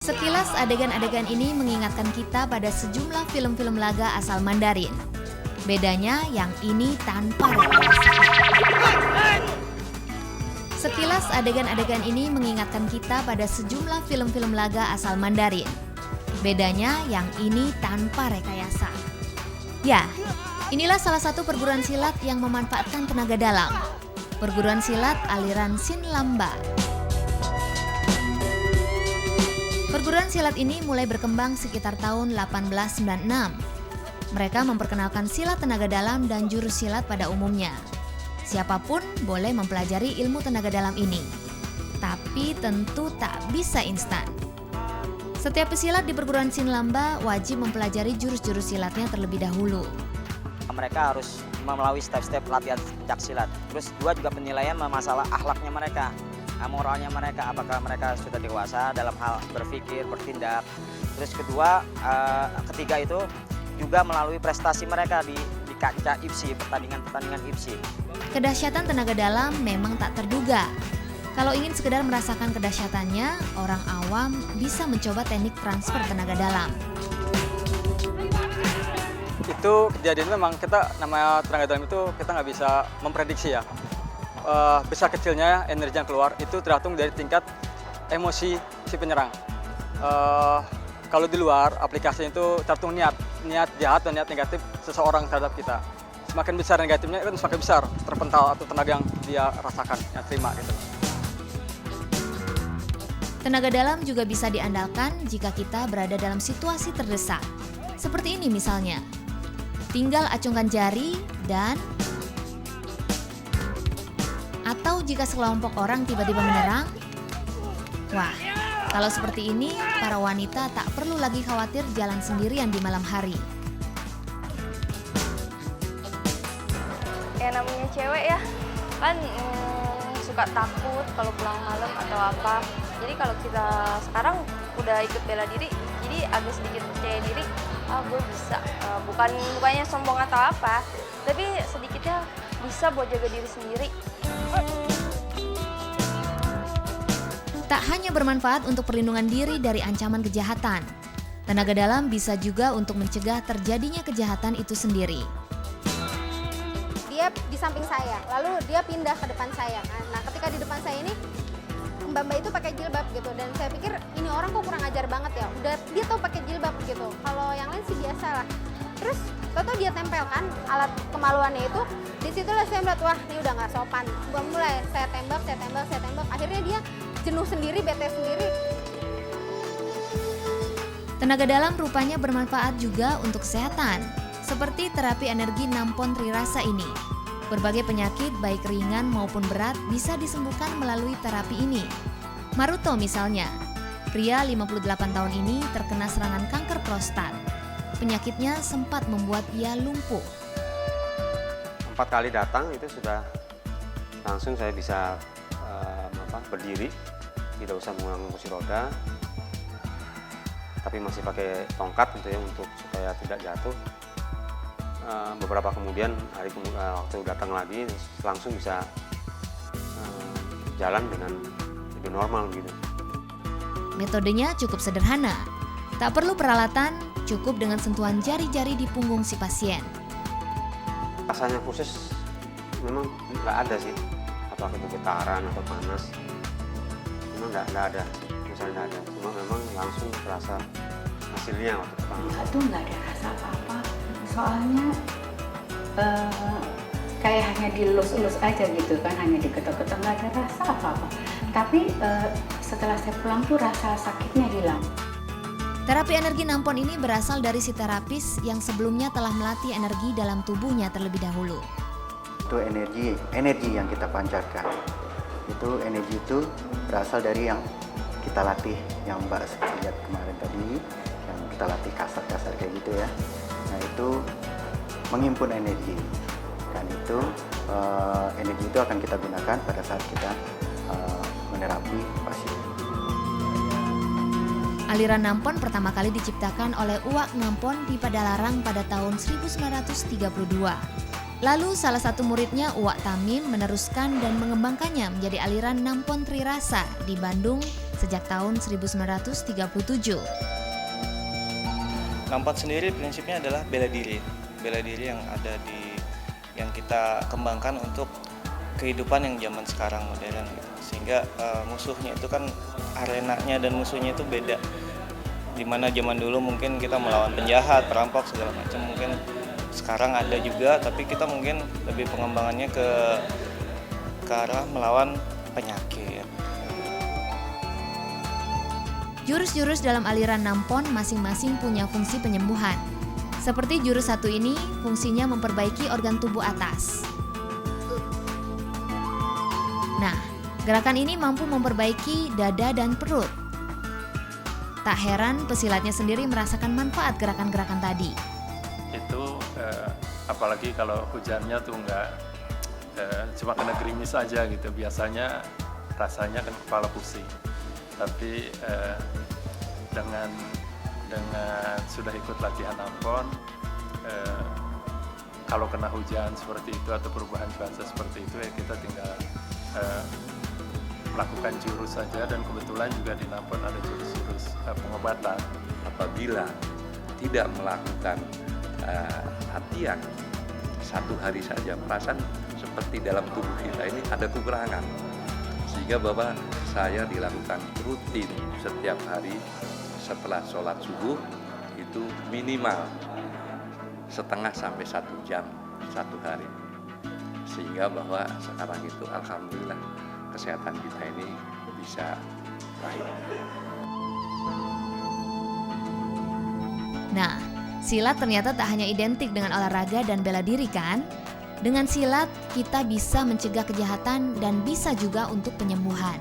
Sekilas adegan-adegan ini mengingatkan kita pada sejumlah film-film laga asal Mandarin. Bedanya yang ini tanpa rekayasa. Sekilas adegan-adegan ini mengingatkan kita pada sejumlah film-film laga asal Mandarin. Bedanya yang ini tanpa rekayasa. Ya, inilah salah satu perguruan silat yang memanfaatkan tenaga dalam. Perguruan silat aliran Sin Lamba. Perguruan silat ini mulai berkembang sekitar tahun 1896. Mereka memperkenalkan silat tenaga dalam dan jurus silat pada umumnya. Siapapun boleh mempelajari ilmu tenaga dalam ini, tapi tentu tak bisa instan. Setiap pesilat di perguruan Sin Lamba wajib mempelajari jurus-jurus silatnya terlebih dahulu. Mereka harus melalui step-step latihan pencak silat. Terus dua juga penilaian masalah akhlaknya mereka, moralnya mereka, apakah mereka sudah dewasa dalam hal berpikir, bertindak. Terus kedua, ketiga itu juga melalui prestasi mereka di kancah IPSI, pertandingan-pertandingan IPSI. Kedahsyatan tenaga dalam memang tak terduga. Kalau ingin sekedar merasakan kedahsyatannya, orang awam bisa mencoba teknik transfer tenaga dalam. Itu kejadian memang kita namanya tenaga dalam itu kita nggak bisa memprediksi ya. Besar kecilnya energi yang keluar itu tergantung dari tingkat emosi si penyerang. Kalau di luar aplikasinya itu tergantung niat jahat dan niat negatif seseorang terhadap kita. Semakin besar negatifnya itu semakin besar terpental atau tenaga yang dia rasakan, yang terima gitu. Tenaga dalam juga bisa diandalkan jika kita berada dalam situasi terdesak. Seperti ini misalnya. Tinggal acungkan jari dan atau jika sekelompok orang tiba-tiba menyerang. Wah, kalau seperti ini para wanita tak perlu lagi khawatir jalan sendirian di malam hari. Ya namanya cewek ya, kan suka takut kalau pulang malam atau apa. Jadi kalau kita sekarang udah ikut bela diri, jadi agak sedikit percaya diri, gue bisa. Bukannya sombong atau apa, tapi sedikitnya bisa buat jaga diri sendiri. Tak hanya bermanfaat untuk perlindungan diri dari ancaman kejahatan, tenaga dalam bisa juga untuk mencegah terjadinya kejahatan itu sendiri. Dia di samping saya, lalu dia pindah ke depan saya. Nah, ketika di depan saya ini Mbak-mbak itu pakai jilbab gitu, dan saya pikir ini orang kok kurang ajar banget ya. Udah dia tahu pakai jilbab gitu. Kalau yang lain sih biasa lah. Terus tahu dia tempelkan alat kemaluannya itu. Disitulah saya melihat, wah ini udah nggak sopan. Gua mulai saya tembak. Akhirnya dia jenuh sendiri, bete sendiri. Tenaga dalam rupanya bermanfaat juga untuk kesehatan, seperti terapi energi Nampon Trirasa ini. Berbagai penyakit baik ringan maupun berat bisa disembuhkan melalui terapi ini. Maruto misalnya, pria 58 tahun ini terkena serangan kanker prostat. Penyakitnya sempat membuat ia lumpuh. 4 kali datang itu sudah langsung saya bisa berdiri, tidak usah menggunakan kursi roda, tapi masih pakai tongkat gitu ya untuk supaya tidak jatuh. Beberapa kemudian waktu datang lagi langsung bisa jalan dengan lebih normal gitu. Metodenya cukup sederhana. Tak perlu peralatan, cukup dengan sentuhan jari-jari di punggung si pasien. Rasanya khusus memang nggak ada sih, apakah itu getaran atau panas, memang nggak ada, misalnya nggak ada. Cuma memang langsung terasa hasilnya waktu panas. Itu nggak ada rasa apa-apa. Soalnya kayak hanya dilus-lus aja gitu kan, hanya diketok-ketok, nggak ada rasa apa-apa. Tapi setelah saya pulang tuh rasa sakitnya hilang. Terapi energi Nampon ini berasal dari si terapis yang sebelumnya telah melatih energi dalam tubuhnya terlebih dahulu. Itu energi yang kita pancarkan. Itu energi itu berasal dari yang kita latih, yang Mbak lihat kemarin tadi, yang kita latih kasar-kasar kayak gitu ya. Nah itu menghimpun energi, dan itu energi itu akan kita gunakan pada saat kita menerapi pasien. Aliran Nampon pertama kali diciptakan oleh Uwak Nampon di Padalarang pada tahun 1932. Lalu salah satu muridnya Uwak Tamim meneruskan dan mengembangkannya menjadi aliran Nampon Trirasa di Bandung sejak tahun 1937. Lampot sendiri prinsipnya adalah bela diri yang kita kembangkan untuk kehidupan yang zaman sekarang modern gitu. Sehingga musuhnya itu kan arenanya dan musuhnya itu beda. Dimana zaman dulu mungkin kita melawan penjahat, perampok segala macam, mungkin sekarang ada juga, tapi kita mungkin lebih pengembangannya ke arah melawan penyakit. Jurus-jurus dalam aliran Nampon masing-masing punya fungsi penyembuhan. Seperti jurus satu ini, fungsinya memperbaiki organ tubuh atas. Nah, gerakan ini mampu memperbaiki dada dan perut. Tak heran pesilatnya sendiri merasakan manfaat gerakan-gerakan tadi. Itu apalagi kalau hujannya tuh nggak cuma kena gerimis aja gitu. Biasanya rasanya kan kepala pusing. Tapi dengan sudah ikut latihan Nampon, kalau kena hujan seperti itu atau perubahan cuaca seperti itu, ya kita tinggal melakukan jurus saja, dan kebetulan juga di Nampon ada jurus-jurus pengobatan. Apabila tidak melakukan latihan satu hari saja, perasaan seperti dalam tubuh kita ini ada kekurangan. Sehingga bahwa saya dilakukan rutin setiap hari setelah sholat subuh itu minimal setengah sampai 1 jam satu hari. Sehingga bahwa sekarang itu alhamdulillah kesehatan kita ini bisa baik. Nah, silat ternyata tak hanya identik dengan olahraga dan bela diri kan? Dengan silat, kita bisa mencegah kejahatan dan bisa juga untuk penyembuhan.